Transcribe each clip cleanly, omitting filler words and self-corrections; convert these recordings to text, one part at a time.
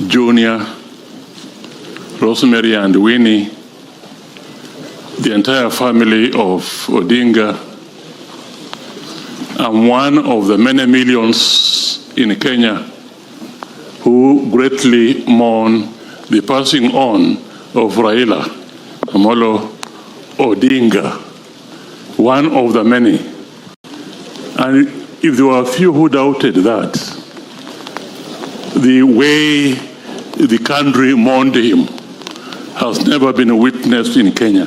Junior, Rosemary and Winnie, the entire family of Odinga, I'm one of the many millions in Kenya who greatly mourn the passing on of Raila Odinga, one of the many. And if there were a few who doubted that, the way the country mourned him has never been witnessed in Kenya.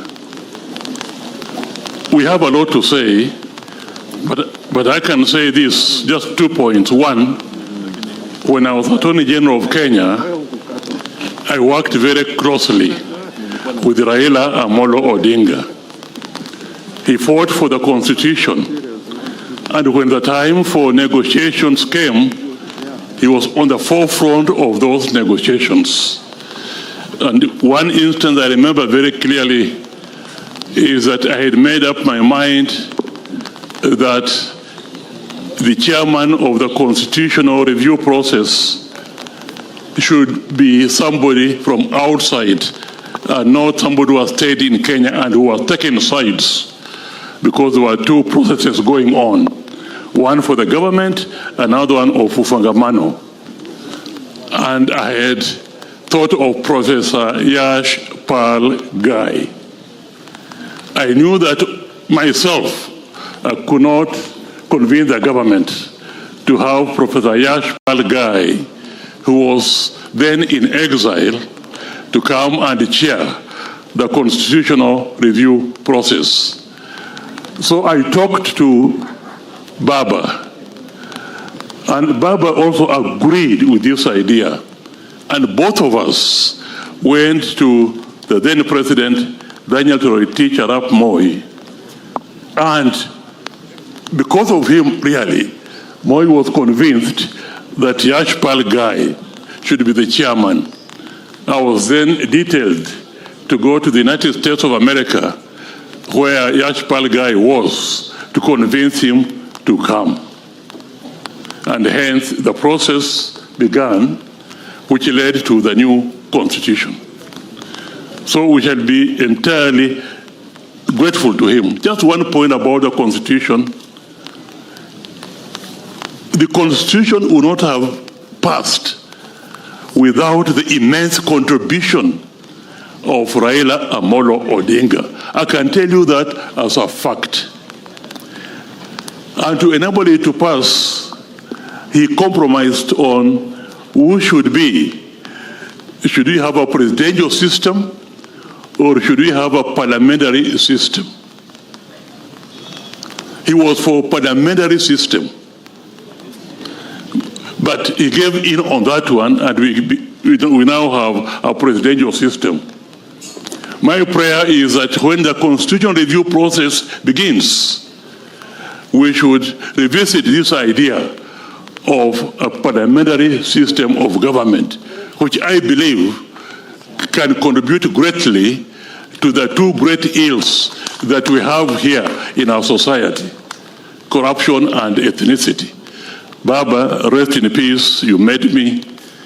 We have a lot to say, but I can say this, just 2 points. One, when I was Attorney General of Kenya, I worked very closely with Raila Odinga. He fought for the Constitution, and when the time for negotiations came, he was on the forefront of those negotiations. And one instance I remember very clearly is that I had made up my mind that the chairman of the constitutional review process should be somebody from outside, not somebody who has stayed in Kenya and who has taken sides, because there were two processes going on, one for the government, another one of Ufangamano. And I had thought of Professor Yash Pal Guy. I knew that myself I could not convince the government to have Professor Yash Pal Guy, who was then in exile, to come and chair the constitutional review process. So I talked to Baba, and Baba also agreed with this idea. And both of us went to the then President, Daniel Toroitich Arap Moi, and because of him, really, Moi was convinced that Yash Pal Guy should be the chairman. I was then detailed to go to the United States of America, where Yash Pal Guy was, to convince him to come. And hence, the process began, which led to the new constitution. So we shall be entirely grateful to him. Just one point about the constitution. The constitution would not have passed without the immense contribution of Raila Odinga. I can tell you that as a fact. And to enable it to pass, he compromised on who should be. Should we have a presidential system, or should we have a parliamentary system? He was for parliamentary system. But he gave in on that one, and we now have a presidential system. My prayer is that when the constitutional review process begins, we should revisit this idea of a parliamentary system of government, which I believe can contribute greatly to the two great ills that we have here in our society: corruption and ethnicity. Baba, rest in peace. You made me.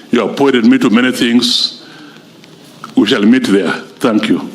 You appointed me to many things. We shall meet there. Thank you.